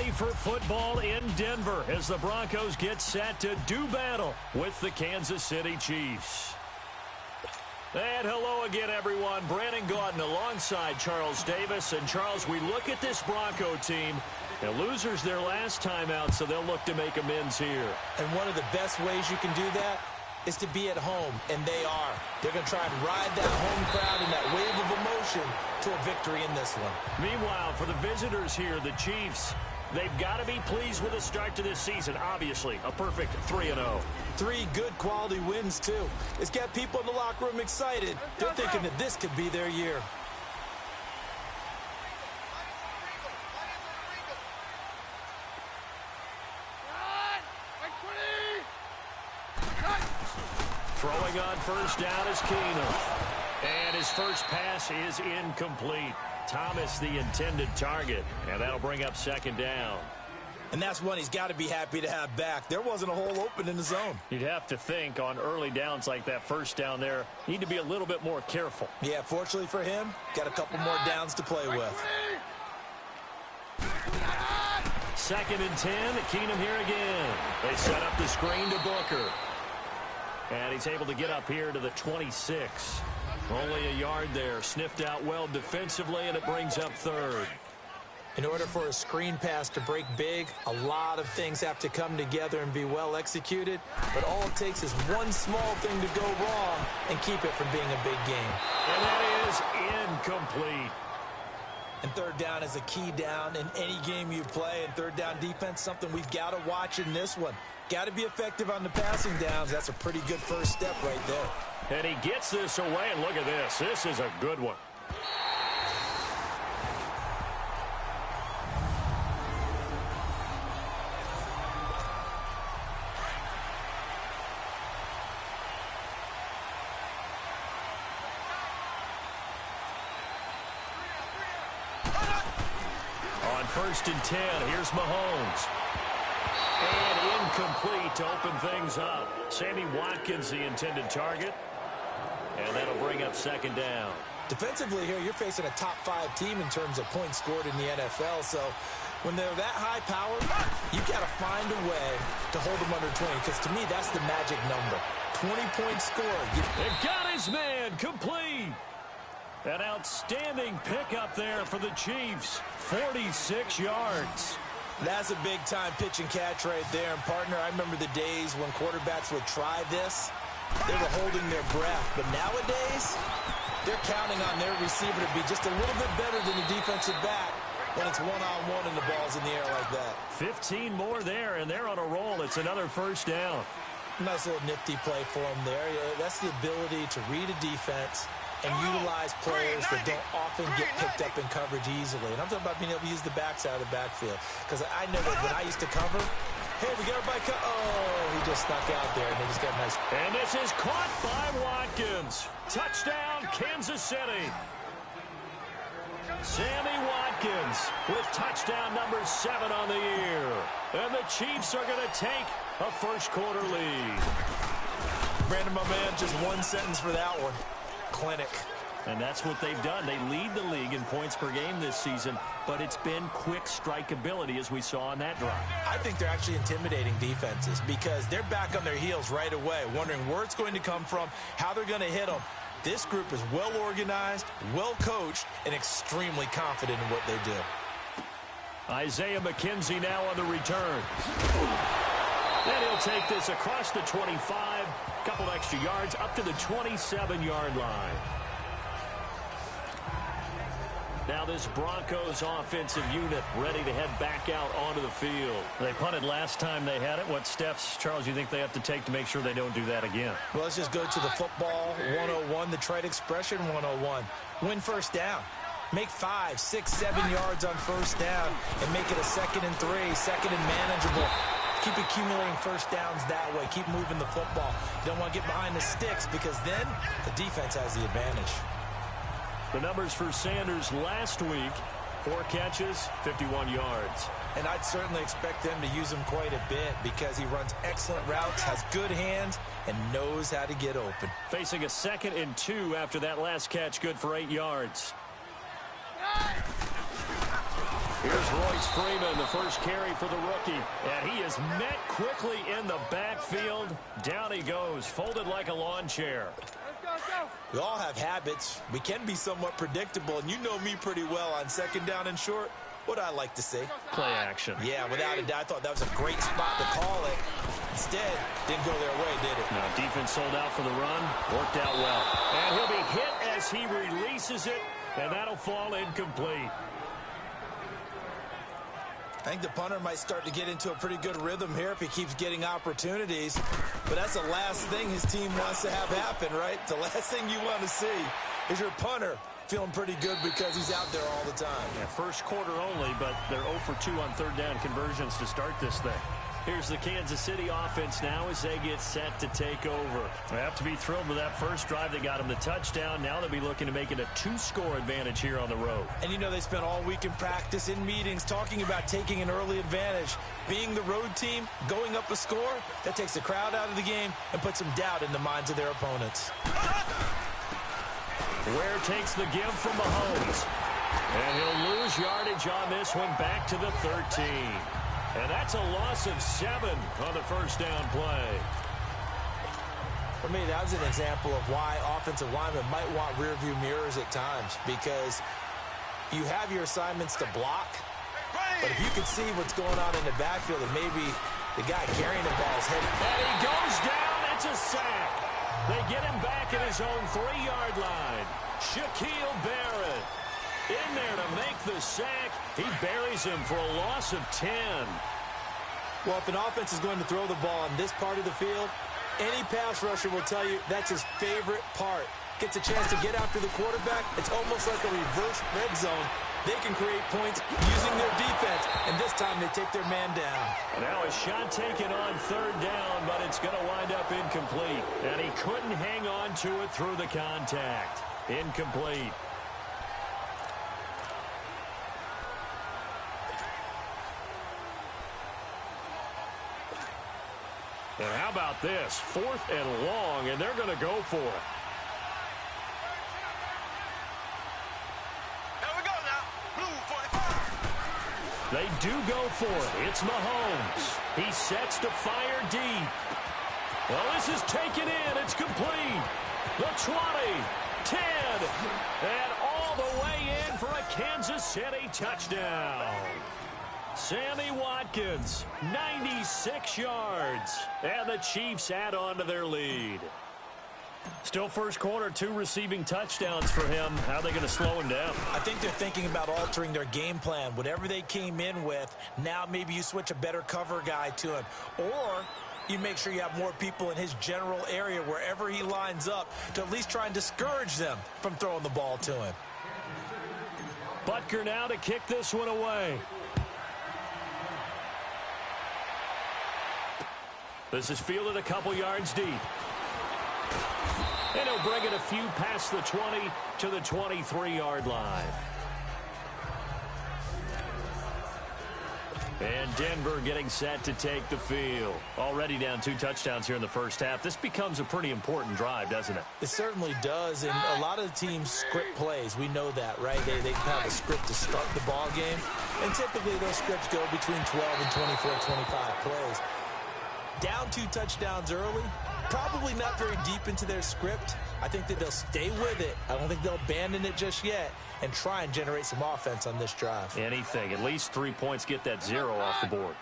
ready for football in Denver as the Broncos get set to do battle with the Kansas City Chiefs. And hello again, everyone. Brandon Gaudin alongside Charles Davis. And, Charles, we look at this Bronco team. And losers their last time out, so they'll look to make amends here. And one of the best ways you can do that is to be at home, and they are. They're going to try and ride that home crowd and that wave of emotion to a victory in this one. Meanwhile, for the visitors here, the Chiefs, they've got to be pleased with the start to this season. Obviously, a perfect 3-0. 3 good quality wins, too. It's got people in the locker room excited. They're thinking that this could be their year. Throwing on first down is Keenum. And his first pass is incomplete. Thomas the intended target. And that'll bring up second down. And that's one he's got to be happy to have back. There wasn't a hole open in the zone. You'd have to think on early downs like that first down there, you need to be a little bit more careful. Yeah, fortunately for him, got a couple more downs to play with. 2nd and 10. Keenum here again. They set up the screen to Booker. And he's able to get up here to the 26. Only a yard there. Sniffed out well defensively, and it brings up 3rd. In order for a screen pass to break big, a lot of things have to come together and be well executed. But all it takes is one small thing to go wrong and keep it from being a big game. And that is incomplete. And 3rd down is a key down in any game you play. And 3rd down defense, something we've got to watch in this one. Got to be effective on the passing downs. That's a pretty good first step right there. And he gets this away, and look at this. This is a good one. On 1st and 10, here's Mahomes. And incomplete to open things up. Sammy Watkins, the intended target. And that'll bring up 2nd down. Defensively here, you're facing a top 5 team in terms of points scored in the NFL. So when they're that high powered, you got to find a way to hold them under 20. Because to me, that's the magic number. 20 points scored. They've got his man complete. An outstanding pickup there for the Chiefs. 46 yards. That's a big-time pitch and catch right there. And, partner, I remember the days when quarterbacks would try this. They were holding their breath. But nowadays, they're counting on their receiver to be just a little bit better than the defensive back when it's one-on-one and the ball's in the air like that. 15 more there, and they're on a roll. It's another first down. Nice little nifty play for them there. That's the ability to read a defense and utilize players that don't often get picked up in coverage easily. And I'm talking about being able to use the backs out of the backfield. Because I know that when I used to cover, hey, we got everybody oh, he just snuck out there, and they just got a nice. And this is caught by Watkins. Touchdown, Kansas City. Sammy Watkins with touchdown number 7 on the year. And the Chiefs are going to take a first-quarter lead. Brandon, my man, just one sentence for that one. Clinic. And that's what they've done. They lead the league in points per game this season, but it's been quick strikeability as we saw on that drive. I think they're actually intimidating defenses because they're back on their heels right away, wondering where it's going to come from, how they're going to hit them. This group is well organized, well coached, and extremely confident in what they do. Isaiah McKenzie now on the return. And he'll take this across the 25, couple extra yards up to the 27-yard line. Now this Broncos offensive unit ready to head back out onto the field. They punted last time they had it. What steps, Charles, you think they have to take to make sure they don't do that again? Well, let's just go to the football 101, the trade expression 101. Win first down. Make 5, 6, 7 yards on first down and make it a 2nd and 3, 2nd and manageable. Keep accumulating first downs that way. Keep moving the football. You don't want to get behind the sticks because then the defense has the advantage. The numbers for Sanders last week, 4 catches, 51 yards. And I'd certainly expect them to use him quite a bit because he runs excellent routes, has good hands, and knows how to get open. Facing a 2nd and 2 after that last catch, good for 8 yards. Here's Royce Freeman, the first carry for the rookie. And he is met quickly in the backfield. Down he goes, folded like a lawn chair. We all have habits. We can be somewhat predictable, and you know me pretty well on second down and short. What I like to say? Play action. Yeah, without a doubt, I thought that was a great spot to call it. Instead, didn't go their way, did it? No, defense sold out for the run. Worked out well. And he'll be hit as he releases it, and that'll fall incomplete. I think the punter might start to get into a pretty good rhythm here if he keeps getting opportunities. But that's the last thing his team wants to have happen, right? The last thing you want to see is your punter feeling pretty good because he's out there all the time. Yeah, first quarter only, but they're 0 for 2 on third down conversions to start this thing. Here's the Kansas City offense now as they get set to take over. They have to be thrilled with that first drive. They got them the touchdown. Now they'll be looking to make it a 2-score advantage here on the road. And you know they spent all week in practice, in meetings, talking about taking an early advantage. Being the road team, going up a score, that takes the crowd out of the game and puts some doubt in the minds of their opponents. Ware takes the give from Mahomes. And he'll lose yardage on this one back to the 13. And that's a loss of 7 on the first down play. For me, that was an example of why offensive linemen might want rearview mirrors at times, because you have your assignments to block, but if you can see what's going on in the backfield and maybe the guy carrying the ball is heading. And he goes down. It's a sack. They get him back at his own 3-yard line. Shaquille Barrett in there to make the sack. He buries him for a loss of 10. Well, if an offense is going to throw the ball on this part of the field, any pass rusher will tell you that's his favorite part. Gets a chance to get after the quarterback. It's almost like a reverse red zone. They can create points using their defense, and this time they take their man down. And now a shot taken on third down, but it's going to wind up incomplete. And he couldn't hang on to it through the contact. Incomplete. And how about this? 4th and long, and they're going to go for it. Here we go now. Blue 45. They do go for it. It's Mahomes. He sets to fire deep. Well, this is taken in. It's complete. The 20, 10, and all the way in for a Kansas City touchdown. Sammy Watkins, 96 yards. And the Chiefs add on to their lead. Still first quarter, 2 receiving touchdowns for him. How are they going to slow him down? I think they're thinking about altering their game plan. Whatever they came in with, now maybe you switch a better cover guy to him. Or you make sure you have more people in his general area wherever he lines up to at least try and discourage them from throwing the ball to him. Butker now to kick this one away. This is fielded a couple yards deep. And he'll bring it a few past the 20 to the 23-yard line. And Denver getting set to take the field. Already down 2 touchdowns here in the first half. This becomes a pretty important drive, doesn't it? It certainly does, and a lot of the teams script plays. We know that, right? They have a script to start the ball game, and typically those scripts go between 12 and 24, 25 plays. Down 2 touchdowns early, probably not very deep into their script. I think that they'll stay with it. I don't think they'll abandon it just yet and try and generate some offense on this drive. Anything. At least 3 points, get that 0 off the board.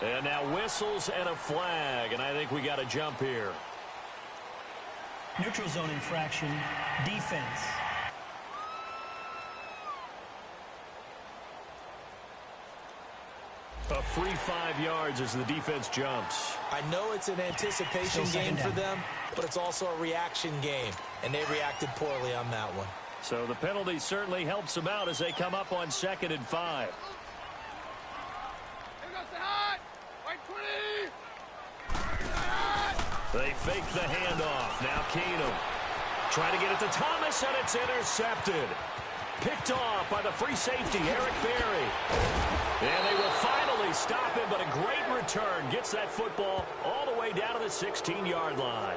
And now whistles and a flag, and I think we got a jump here. Neutral zone infraction, defense. A free 5 yards as the defense jumps. I know it's an anticipation game for them, but it's also a reaction game, and they reacted poorly on that one. So the penalty certainly helps them out as they come up on 2nd and 5. They fake the handoff. Now Keenum trying to get it to Thomas, and it's intercepted. Picked off by the free safety, Eric Berry. And they will finally stop him, but a great return. Gets that football all the way down to the 16-yard line.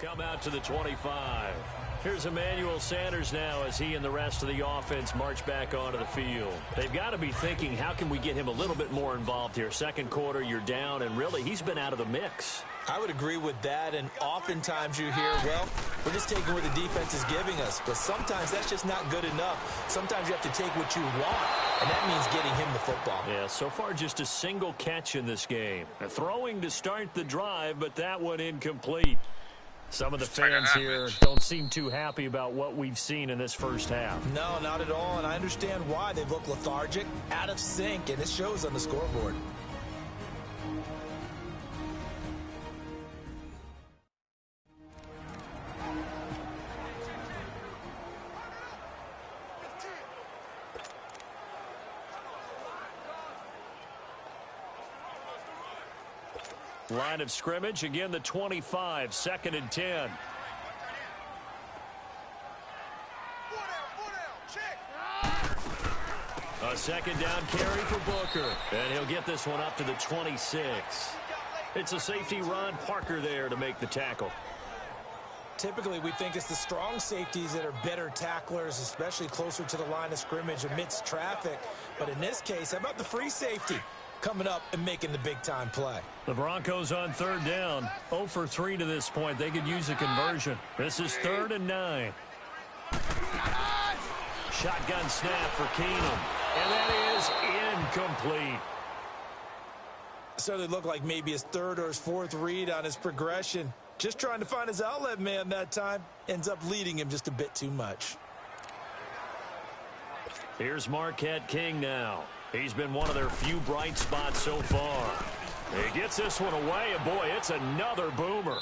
come out to the 25. Here's Emmanuel Sanders now as he and the rest of the offense march back onto the field. They've got to be thinking, how can we get him a little bit more involved here? Second quarter, you're down, and really, he's been out of the mix. I would agree with that, and oftentimes you hear, well, we're just taking what the defense is giving us. But sometimes that's just not good enough. Sometimes you have to take what you want, and that means getting him the football. Yeah, so far just a single catch in this game. Throwing to start the drive, but that one incomplete. Some of the fans here don't seem too happy about what we've seen in this first half. No, not at all, and I understand why. They look lethargic, out of sync, and it shows on the scoreboard. Line of scrimmage, again the 25, 2nd and 10. A second down carry for Booker, and he'll get this one up to the 26. It's a safety, Ron Parker, there to make the tackle. Typically, we think it's the strong safeties that are better tacklers, especially closer to the line of scrimmage amidst traffic. But in this case, how about the free safety coming up and making the big-time play? The Broncos on 3rd down, 0 for 3 to this point. They could use a conversion. This is 3rd and 9. Shotgun snap for Keenum, and that is incomplete. So they look like maybe his 3rd or his 4th read on his progression. Just trying to find his outlet man that time. Ends up leading him just a bit too much. Here's Marquette King now. He's been one of their few bright spots so far. He gets this one away, and boy, it's another boomer.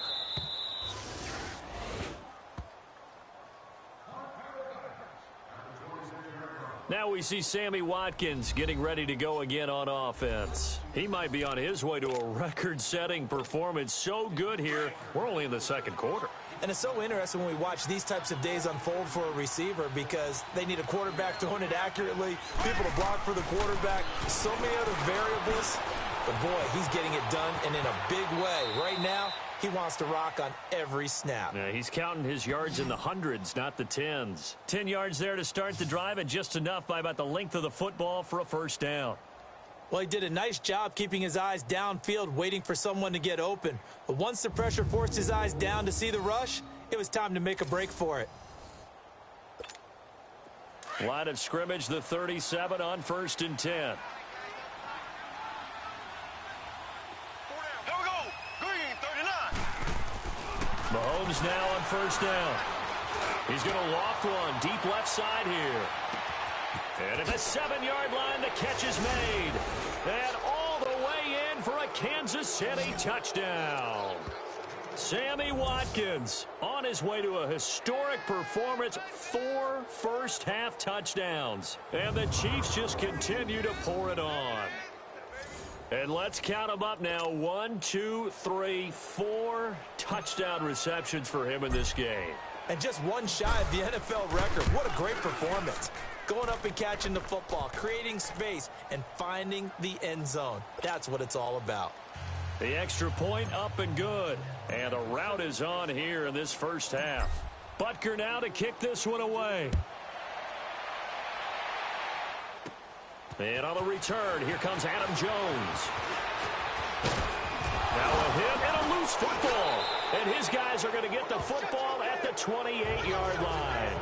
Now we see Sammy Watkins getting ready to go again on offense. He might be on his way to a record-setting performance. So good here. We're only in the 2nd quarter. And it's so interesting when we watch these types of days unfold for a receiver because they need a quarterback throwing it accurately, people to block for the quarterback, so many other variables. But, boy, he's getting it done and in a big way. Right now, he wants to rock on every snap. Yeah, he's counting his yards in the hundreds, not the tens. 10 yards there to start the drive, and just enough by about the length of the football for a first down. Well, he did a nice job keeping his eyes downfield, waiting for someone to get open. But once the pressure forced his eyes down to see the rush, it was time to make a break for it. Line of scrimmage, the 37 on 1st and 10. Here we go. Green, 39. Mahomes now on 1st down. He's going to loft one deep left side here. And at the 7-yard line, the catch is made. And all the way in for a Kansas City touchdown. Sammy Watkins on his way to a historic performance, 4 first-half touchdowns. And the Chiefs just continue to pour it on. And let's count them up now. 1, 2, 3, 4 touchdown receptions for him in this game. And just one shy of the NFL record. What a great performance. Going up and catching the football, creating space, and finding the end zone. That's what it's all about. The extra point up and good. And a rout is on here in this first half. Butker now to kick this one away. And on the return, here comes Adam Jones. Now a hit and a loose football. And his guys are going to get the football at the 28-yard line.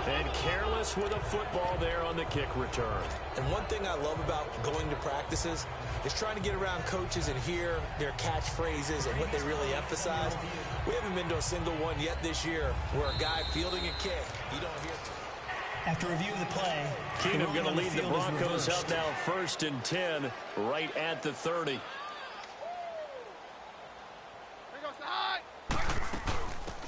And careless with a football there on the kick return. And one thing I love about going to practices is trying to get around coaches and hear their catchphrases and what they really emphasize. We haven't been to a single one yet this year where a guy fielding a kick, you don't hear. After review of the play, Keenum going to lead the field is Broncos reversed. up now 1st and 10 right at the 30.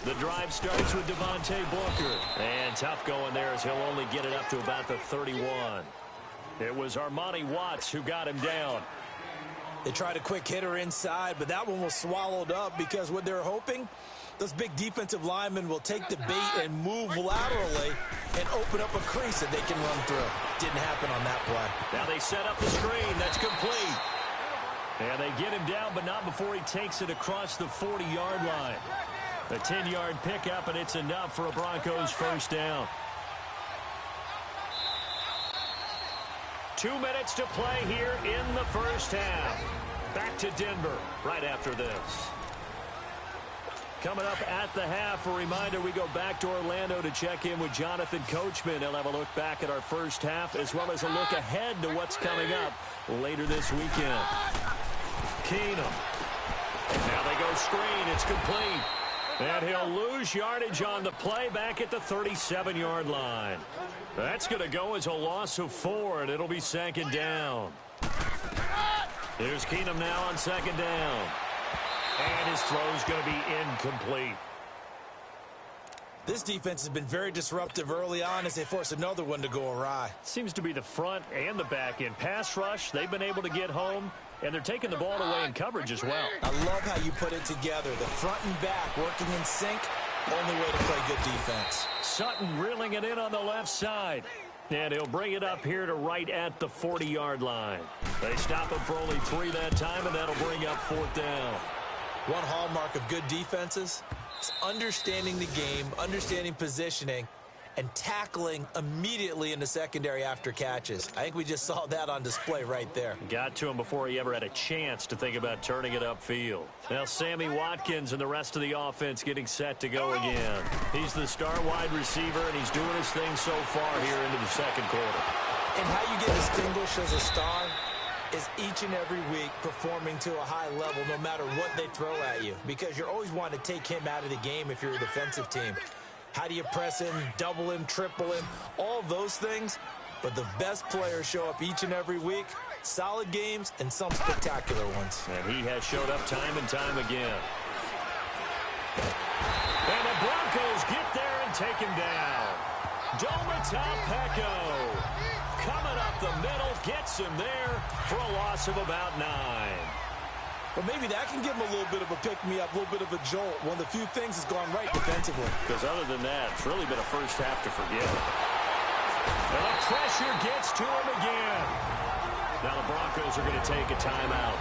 The drive starts with Devontae Booker. And tough going there as he'll only get it up to about the 31. It was Armani Watts who got him down. They tried a quick hitter inside, but that one was swallowed up because what they're hoping, those big defensive linemen will take the bait and move laterally and open up a crease that they can run through. Didn't happen on that play. Now they set up the screen. That's complete. And they get him down, but not before he takes it across the 40-yard line. A 10-yard pickup, and it's enough for a Broncos first down. 2 minutes to play here in the first half. Back to Denver right after this. Coming up at the half, a reminder, we go back to Orlando to check in with Jonathan Coachman. He'll have a look back at our first half as well as a look ahead to what's coming up later this weekend. Keenum. Now they go screen. It's complete. And he'll lose yardage on the play back at the 37-yard line. That's going to go as a loss of 4, and it'll be second down. Here's Keenum now on second down. And his throw's going to be incomplete. This defense has been very disruptive early on as they force another one to go awry. Seems to be the front and the back end. Pass rush, they've been able to get home, and they're taking the ball away in coverage as well. I love how you put it together. The front and back working in sync. Only way to play good defense. Sutton reeling it in on the left side. And he'll bring it up here to right at the 40-yard line. They stop him for only 3 that time, and that'll bring up 4th down. One hallmark of good defenses is understanding the game, understanding positioning, and tackling immediately in the secondary after catches. I think we just saw that on display right there. Got to him before he ever had a chance to think about turning it upfield. Now Sammy Watkins and the rest of the offense getting set to go again. He's the star wide receiver, and he's doing his thing so far here into the second quarter. And how you get distinguished as a star is each and every week performing to a high level no matter what they throw at you, because you're always wanting to take him out of the game if you're a defensive team. How do you press him, double him, triple him, all those things? But the best players show up each and every week. Solid games and some spectacular ones. And he has showed up time and time again. And the Broncos get there and take him down. Domata coming up the middle, gets him there for a loss of about 9. But maybe that can give him a little bit of a pick-me-up, a little bit of a jolt. One of the few things that's gone right defensively. Because other than that, it's really been a first half to forget. And the pressure gets to him again. Now the Broncos are going to take a timeout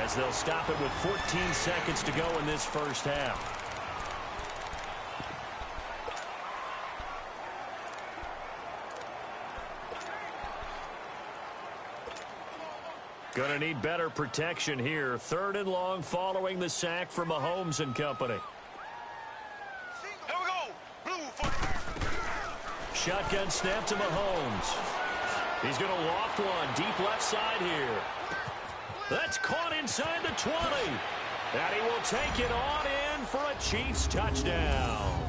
as they'll stop it with 14 seconds to go in this first half. Going to need better protection here. 3rd and long following the sack from Mahomes and company. Here we go. Blue for Shotgun snap to Mahomes. He's going to loft one deep left side here. That's caught inside the 20. And he will take it on in for a Chiefs touchdown.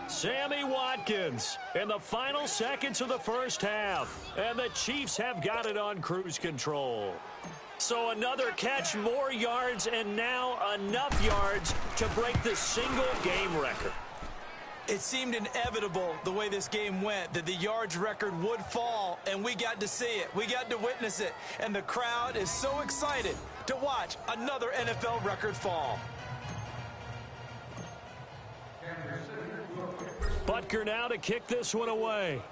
Sammy Watkins in the final seconds of the first half. And the Chiefs have got it on cruise control. So another catch, more yards, and now enough yards to break the single-game record. It seemed inevitable the way this game went that the yards record would fall, and we got to see it. We got to witness it. And the crowd is so excited to watch another NFL record fall. Butker now to kick this one away.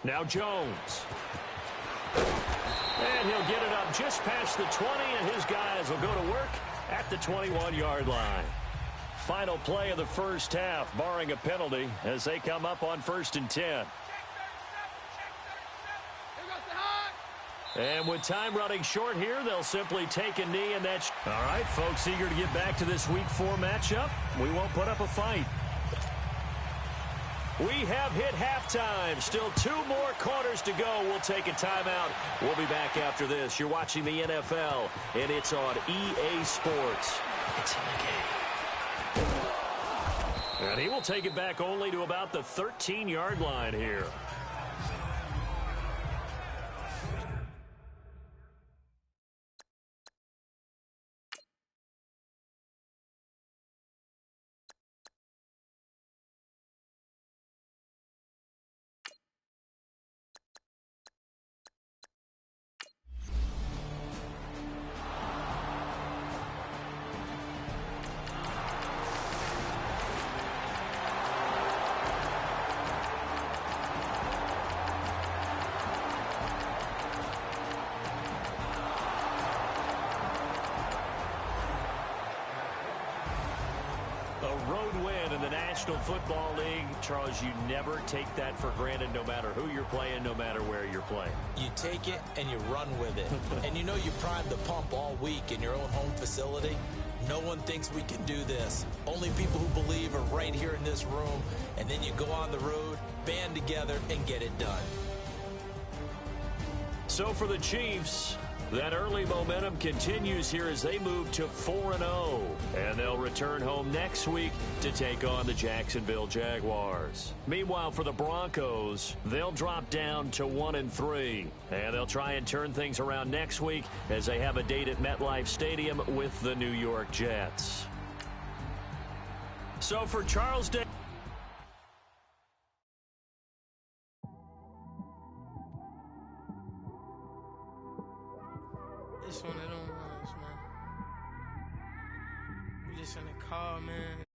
Now Jones. And he'll get it up just past the 20, and his guys will go to work at the 21-yard line. Final play of the first half, barring a penalty, as they come up on 1st and 10. And with time running short here, they'll simply take a knee, and that's... All right, folks, eager to get back to this Week 4 matchup. We won't put up a fight. We have hit halftime. Still 2 more quarters to go. We'll take a timeout. We'll be back after this. You're watching the NFL, and it's on EA Sports. It's in the game. And he will take it back only to about the 13-yard line here. road win in the National Football League. Charles, you never take that for granted no matter who you're playing, no matter where you're playing. You take it and you run with it. And you know you primed the pump all week in your own home facility. No one thinks we can do this. Only people who believe are right here in this room. And then you go on the road, band together, and get it done. So for the Chiefs, that early momentum continues here as they move to 4-0. And they'll return home next week to take on the Jacksonville Jaguars. Meanwhile, for the Broncos, they'll drop down to 1-3. And they'll try and turn things around next week as they have a date at MetLife Stadium with the New York Jets. So for Charles Day. It's one of them ones, man. We just in the car, man.